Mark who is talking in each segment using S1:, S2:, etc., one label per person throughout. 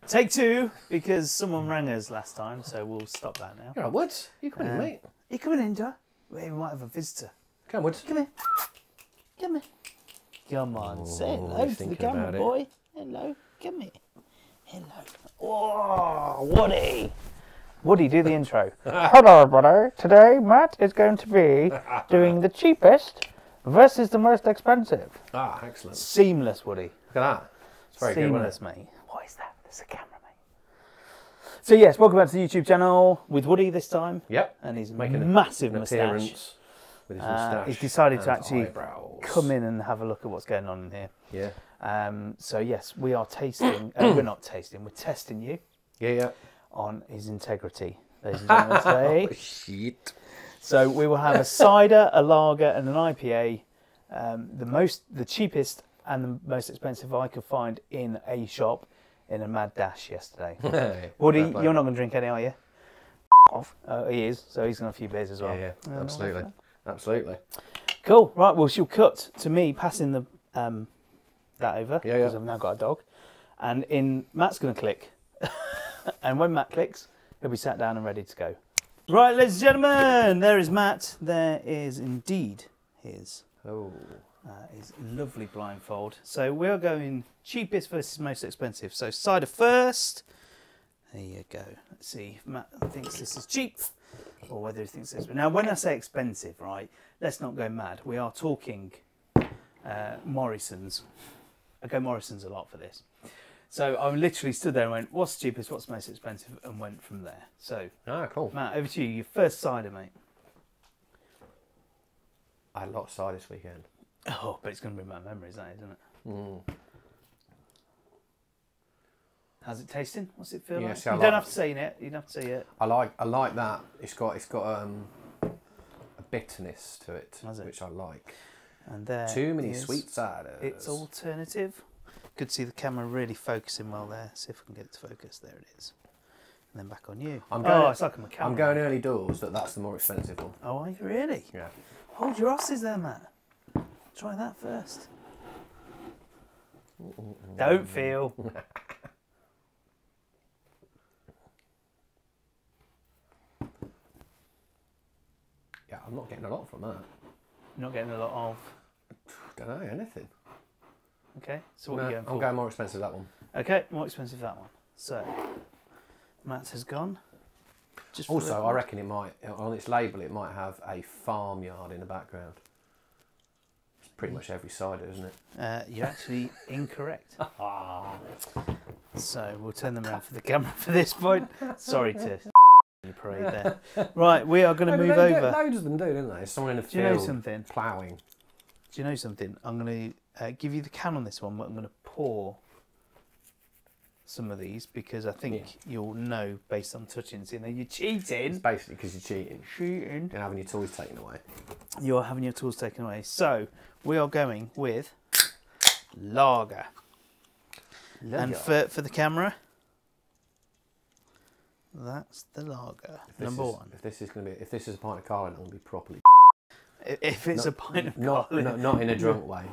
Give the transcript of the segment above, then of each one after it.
S1: Take two, because someone rang us last time, so we'll stop that now.
S2: You're right, Woods. You coming in, mate?
S1: You coming in, Joe? We might have a visitor.
S2: Come on, Woods.
S1: Come here. Come here. Come on, say hello
S2: he's
S1: to the
S2: thinking
S1: camera,
S2: about it.
S1: boy. Hello. Come here. Hello. Oh, Woody. Woody, do the intro.
S3: Hello, everybody. Today, Matt is going to be doing the cheapest versus the most expensive.
S2: Ah, excellent.
S1: Seamless, Woody.
S2: Look at that. It's very good,
S1: Seamless,
S2: wasn't
S1: mate. What is that? There's a camera, mate. So, yes, welcome back to the YouTube channel with Woody this time.
S2: it? Yep.
S1: And his
S2: Making
S1: massive
S2: an
S1: moustache.
S2: appearance with his moustache.
S1: He's decided to
S2: and
S1: actually
S2: eyebrows.
S1: come in and have a look at what's going on in here.
S2: Yeah.
S1: So, yes, we are tasting. We're not tasting. We're testing you
S2: Yeah.
S1: on his integrity, ladies and gentlemen, today.
S2: Oh, shit.
S1: So we will have a cider, a lager, and an IPA. The cheapest and the most expensive I could find in a shop in a mad dash yesterday.
S2: Hey,
S1: Woody,
S2: fair play.
S1: you're not going to drink any, are you? Off. He is, so he's got a few beers as well.
S2: Yeah, absolutely. Absolutely.
S1: Cool. Right. Well, she'll cut to me passing the that over
S2: Yeah, yeah.
S1: because I've now got a dog, and Matt's going to click, and when Matt clicks, he'll be sat down and ready to go. Right, ladies and gentlemen, there is Matt. There is indeed his lovely blindfold. So we're going cheapest versus most expensive. So cider first. There you go. Let's see if Matt thinks this is cheap or whether he thinks this. Now, when I say expensive, right, let's not go mad. We are talking Morrison's. I go Morrison's a lot for this. So I literally stood there and went, what's cheapest, what's most expensive, and went from there. So,
S2: Ah, cool.
S1: Matt, over to you. Your first cider, mate.
S2: I had a lot of cider this weekend.
S1: Oh, but it's going to be my memories, that, isn't it?
S2: Mm.
S1: How's it tasting? What's it feel
S2: Yeah,
S1: like?
S2: see, I
S1: You don't
S2: like-
S1: have to say it. You don't have to say it.
S2: I like that. It's got a bitterness to it,
S1: Has it?
S2: which I like.
S1: And there
S2: Too many
S1: is
S2: sweet ciders.
S1: It's alternative. Good to see the camera really focusing well there. See if we can get it to focus. There it is. And then back on you. It's like a camera.
S2: I'm going early doors. That's the more expensive one.
S1: Oh, are you really?
S2: Yeah.
S1: Hold your horses there, Matt. Try that first. Don't feel.
S2: Yeah, I'm not getting a lot from that.
S1: Not getting a lot of.
S2: Don't know anything.
S1: Okay, so what
S2: No,
S1: are you going for?
S2: I'm going more expensive that one.
S1: Okay, more expensive that one. So, Matt has gone. Just for
S2: Also,
S1: the-
S2: I reckon it might, on its label, it might have a farmyard in the background. It's pretty much every cider, isn't it?
S1: You're actually incorrect. So we'll turn them around for the camera for this point. Sorry to your parade there. Right, we are going to move over.
S2: Loads of them do, don't they? Someone in the
S1: Do you know
S2: field
S1: something?
S2: ploughing.
S1: Do you know something? I'm going to give you the can on this one, but I'm going to pour some of these because I think you'll know based on touching. So, you know, you're
S2: It's
S1: cheating.
S2: basically because you're cheating.
S1: Cheating.
S2: You're having your toys taken away.
S1: You're having your tools taken away. So we are going with lager. And for the camera, that's the lager. Number one.
S2: If this is a pint of Carling, it'll be properly.
S1: If it's a pint of
S2: Not in a drunk way.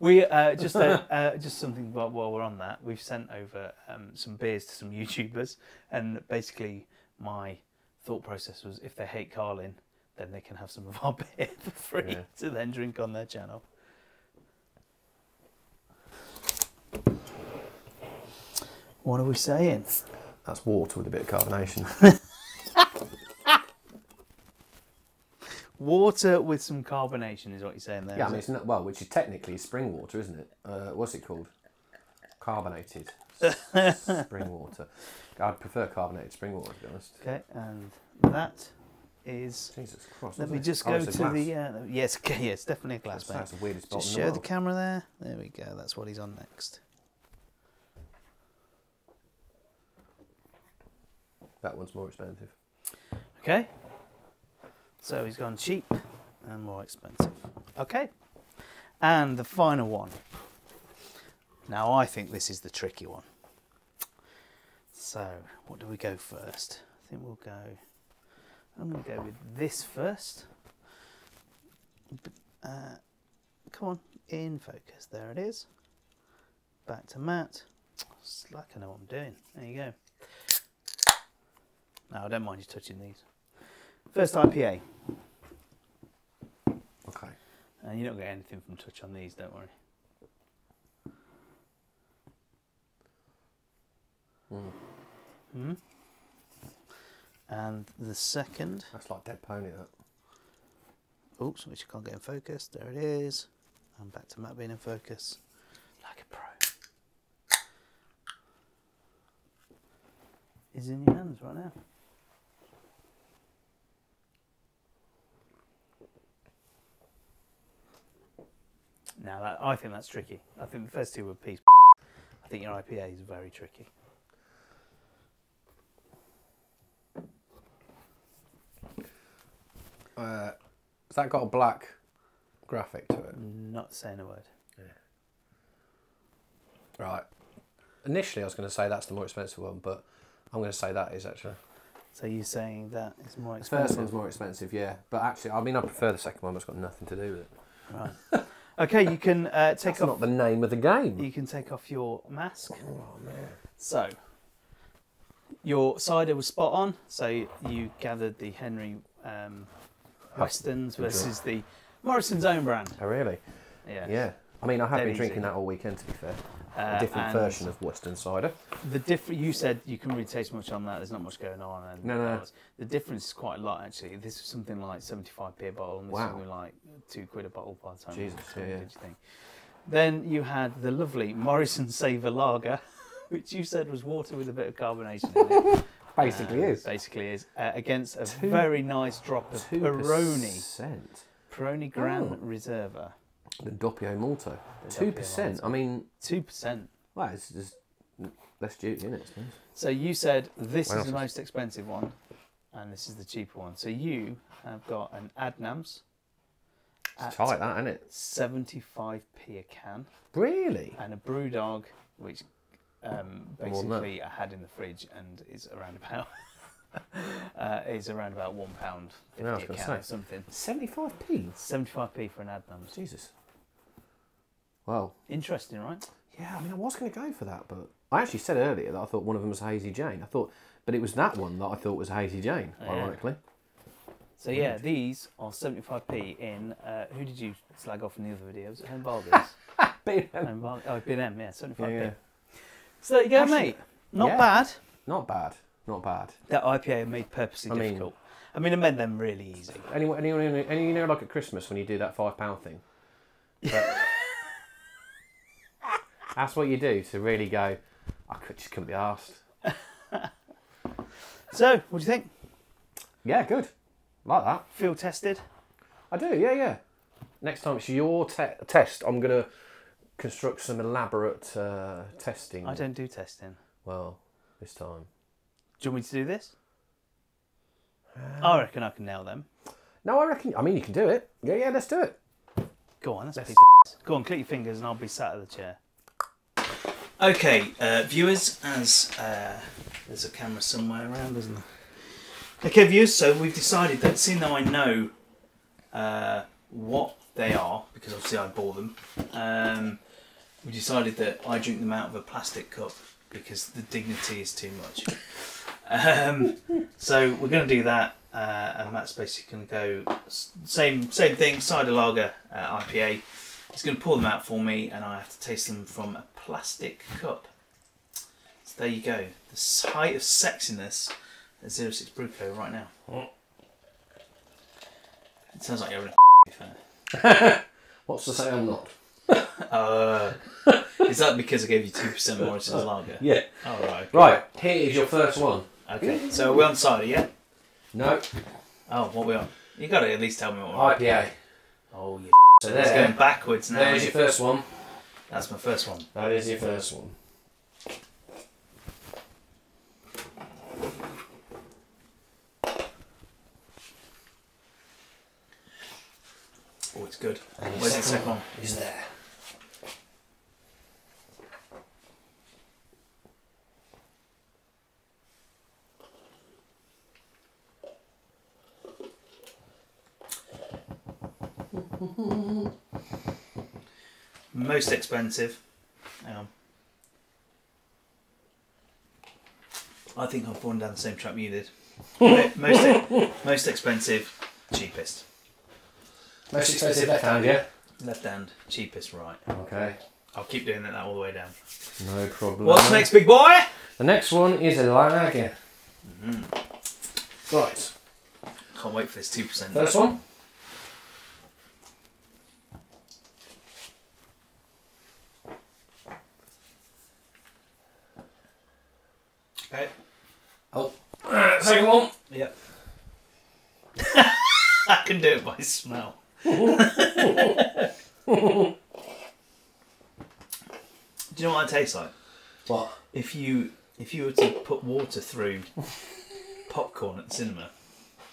S1: We just something while we're on that. We've sent over some beers to some YouTubers, and basically my thought process was if they hate Carlin, then they can have some of our beer for free to then drink on their channel. What are we saying?
S2: That's water with a bit of carbonation.
S1: Water with some carbonation is what you're saying there.
S2: Yeah, I
S1: is
S2: mean,
S1: it?
S2: it's not, well, which is technically spring water, isn't it? What's it called? Carbonated spring water. I'd prefer carbonated spring water, to be honest.
S1: Okay, and that is.
S2: Jesus Christ.
S1: Let me
S2: isn't it?
S1: just
S2: Oh,
S1: go
S2: it's a
S1: to
S2: glass.
S1: the. Yes, it's definitely a glass, mate.
S2: That's the weirdest spot
S1: Just
S2: in the
S1: show
S2: world.
S1: the camera there. There we go. That's what he's on next.
S2: That one's more expensive.
S1: Okay. So he's gone cheap and more expensive. Okay. And the final one. Now I think this is the tricky one. So what do we go first? I think we'll go. I'm going to go with this first. Come on, in focus. There it is. Back to Matt. It's like I know what I'm doing. There you go. No, I don't mind you touching these. First IPA.
S2: Okay.
S1: And you don't get anything from touch on these, don't worry. Hmm. And the second.
S2: That's like Dead Pony, that.
S1: Oops, which I can't get in focus. There it is. And back to Matt being in focus. Like a pro. Is in your hands right now. Now that I think that's tricky. I think the first two were piece. I think your IPA is very tricky.
S2: Has that got a black graphic to it?
S1: Not saying a word.
S2: Right. Initially, I was going to say that's the more expensive one, but I'm going to say that is actually.
S1: So you're saying that it's more
S2: The
S1: expensive?
S2: first one's more expensive, yeah. But actually, I mean, I prefer the second one, but it's got nothing to do with it.
S1: Right. Okay, you can take
S2: That's
S1: off.
S2: not the name of the game.
S1: You can take off your mask.
S2: Oh, man.
S1: So, your cider was spot on. So you gathered the Henry Weston's versus the Morrison's own brand.
S2: Oh, really?
S1: Yeah.
S2: Yeah. I mean, I have
S1: Dead
S2: been
S1: easy.
S2: drinking that all weekend, to be fair. A different
S1: and
S2: version of Western cider.
S1: The different. You said you couldn't really taste much on that. There's not much going on. And
S2: No.
S1: The difference is quite a lot actually. This is something like 75p a bottle, and this is
S2: Wow.
S1: something like £2 a bottle by the time.
S2: Jesus,
S1: What
S2: yeah.
S1: did you think? Then you had the lovely Morrison Savour Lager, which you said was water with a bit of carbonation in it.
S2: Basically is.
S1: Basically is. Against a very nice drop of Peroni.
S2: 2%.
S1: Peroni Gran Reserva.
S2: The Doppio Malto.
S1: The Doppio
S2: 2%.
S1: Malto.
S2: I mean,
S1: 2%.
S2: well, it's just less duty in it, I suppose.
S1: So you said this
S2: Well,
S1: is the most expensive one, and this is the cheaper one. So you have got an Adnams
S2: It's tight, that, isn't it?
S1: 75p a can,
S2: Really?
S1: and a Brewdog, which
S2: than
S1: basically I had in the fridge and is around about £1.50
S2: Yeah, I was
S1: a
S2: gonna
S1: can
S2: say.
S1: or something.
S2: 75p?
S1: 75p for an Adnams.
S2: Jesus. Well,
S1: Interesting, right?
S2: yeah, I mean, I was going to go for that, but I actually said earlier that I thought one of them was Hazy Jane. But it was that one that I thought was Hazy Jane,
S1: Yeah.
S2: ironically.
S1: So yeah, these are 75p in. Who did you slag off in the other videos? Home Bargains. Home Bargains. Oh, B&M, yeah, 75p.
S2: Yeah.
S1: So there you go,
S2: Actually,
S1: mate. Not
S2: yeah.
S1: bad.
S2: Not bad. Not bad.
S1: That IPA made purposely
S2: I mean-
S1: difficult. I mean, it made them really easy.
S2: Anyone, you know, like at Christmas when you do that £5 thing? But that's what you do to really go, just couldn't be arsed.
S1: So, what do you think?
S2: Yeah, good. Like that.
S1: Field tested?
S2: I do, yeah. Next time it's your test, I'm going to construct some elaborate testing.
S1: I don't do testing.
S2: Well, this time.
S1: Do you want me to do this? I reckon I can nail them.
S2: No, I mean, you can do it. Yeah, let's do it.
S1: Go on, let's Go on, click your fingers and I'll be sat at the chair. Okay, viewers, as there's a camera somewhere around, isn't there? Okay, viewers, so we've decided that seeing though I know what they are, because obviously I bought them, we decided that I drink them out of a plastic cup because the dignity is too much. So we're going to do that, and Matt's basically going to go same thing, cider lager IPA. He's going to pour them out for me, and I have to taste them from a plastic cup. So there you go, the height of sexiness at 06 Brewco right now. It sounds like you're having a fair.
S2: What's to say I'm not?
S1: Is that because I gave you 2% Morrison's lager?
S2: Yeah.
S1: Oh, right.
S2: Right, here is your first one.
S1: Okay, so we're on cider, yeah?
S2: No.
S1: Oh, what are we on? You got to at least tell me what we're on.
S2: IPA.
S1: Oh, you.
S2: So
S1: It's
S2: there.
S1: going backwards now.
S2: There's your first one.
S1: That's my first one.
S2: That is your first one.
S1: Oh, it's good.
S2: And your
S1: Where's the second one?
S2: is there.
S1: Most expensive. Hang on. I think I've fallen down the same trap you did. most expensive, cheapest.
S2: Most expensive left hand, yeah?
S1: Left hand, cheapest, right.
S2: Okay.
S1: I'll keep doing that all the way down.
S2: No problem.
S1: What's next, big boy?
S2: The next one is a lager. Right.
S1: Can't wait for this 2%.
S2: First one.
S1: Okay.
S2: Oh. Second one.
S1: Yep. I can do it by smell. Do you know what it tastes like?
S2: What?
S1: If you were to put water through popcorn at the cinema.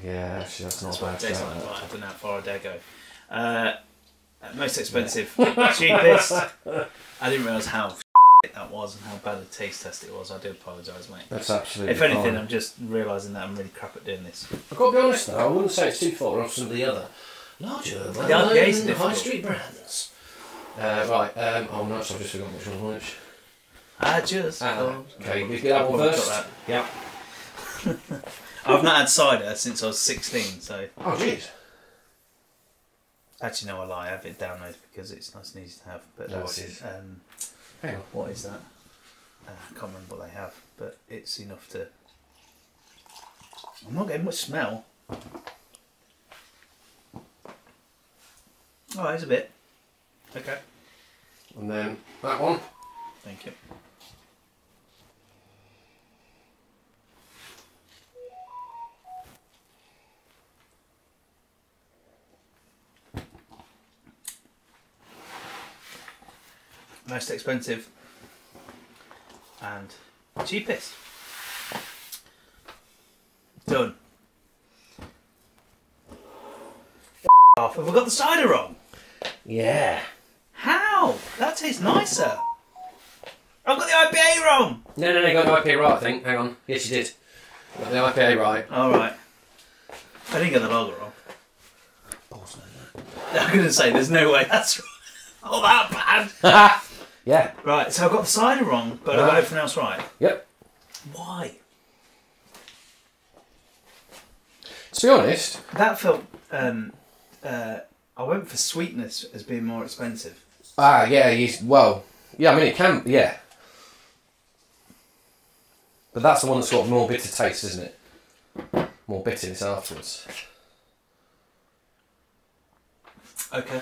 S2: Yeah, actually, that's not
S1: That's what
S2: bad.
S1: it tastes like.
S2: That.
S1: Right, I don't know how far I dare go. Most expensive, cheapest. I didn't realise how that was and how bad a taste test it was. I do apologise, mate.
S2: That's absolutely
S1: If anything,
S2: fine.
S1: I'm just realising that I'm really crap at doing this.
S2: I've got to be honest though, I wouldn't say it's too far off some of the other larger
S1: IPAs are
S2: high
S1: difficult.
S2: street brands. Right, oh no, so I've just forgotten which one was which.
S1: I just.
S2: Okay, we get that one
S1: I've got
S2: first.
S1: that.
S2: Yeah.
S1: I've not had cider since I was 16, so.
S2: Oh jeez.
S1: Actually, no, I lie. I have it downloaded because it's nice and easy to have. But
S2: No, it is. Hang on.
S1: what is that? I can't remember what they have, but it's enough to. I'm not getting much smell. Oh, there's a bit. Okay,
S2: And then that one.
S1: thank you. Most expensive and cheapest. Done. Off. Have I got the cider wrong?
S2: Yeah.
S1: How? That tastes nicer. I've got the IPA wrong.
S2: No, you got the IPA right, I think. Hang on. Yes, you did. Got the IPA right.
S1: Alright. I didn't get the lager wrong. I'm going to say, there's no way that's all that bad.
S2: Yeah.
S1: Right, so I got the cider wrong, but I got everything else right.
S2: Yep.
S1: Why?
S2: To be honest,
S1: That felt. I went for sweetness as being more expensive.
S2: yeah, I mean it can, yeah. But that's the one that's got more bitter taste, isn't it? More bitterness afterwards.
S1: Okay.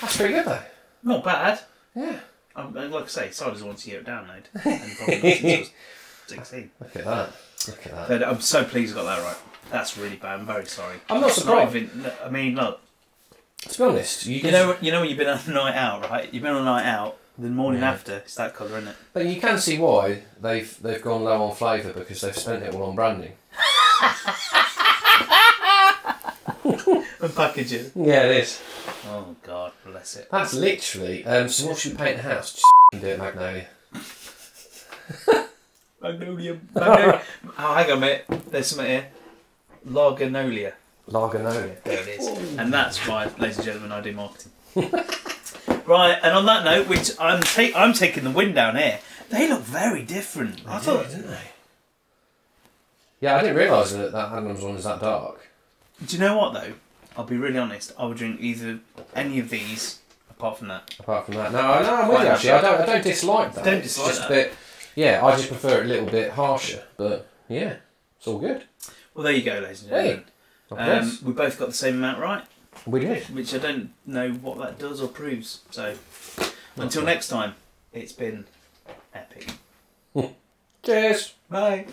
S2: That's pretty good though.
S1: Not bad.
S2: Yeah.
S1: Like I say, cider's once a year download. And probably not since I was 16.
S2: Look at that. Look at that.
S1: But I'm so pleased I got that right. That's really bad. I'm very sorry.
S2: I'm not
S1: It's
S2: surprised.
S1: even, I mean, look.
S2: To be honest,
S1: You know when you've been on a night out, right? You've been on a night out. The morning after, it's that colour, isn't it?
S2: But you can see why they've gone low on flavour because they've spent it all on branding.
S1: And packaging.
S2: Yeah, it is.
S1: Oh God, bless it.
S2: That's literally. So what should we paint the house? Just do it, Magnolia.
S1: Magnolia. Oh, hang on a minute. There's something here. Laganolia.
S2: Laganolia.
S1: There it is. And that's why, ladies and gentlemen, I do marketing. Right, and on that note, which I'm taking the win down here. They look very different. I thought,
S2: didn't they? Yeah, I didn't realise that Adam's one is that dark.
S1: do you know what though? I'll be really honest. I would drink either any of these apart from that.
S2: Apart from that, no, I'm with you actually. I don't dislike that.
S1: Don't dislike
S2: it's just
S1: that.
S2: a bit. Yeah, I just prefer it a little bit harsher. But yeah, it's all good.
S1: Well, there you go, ladies and
S2: Hey.
S1: gentlemen. We both got the same amount right,
S2: We did.
S1: which I don't know what that does or proves. So, until next time, it's been epic.
S2: Cheers.
S1: Bye.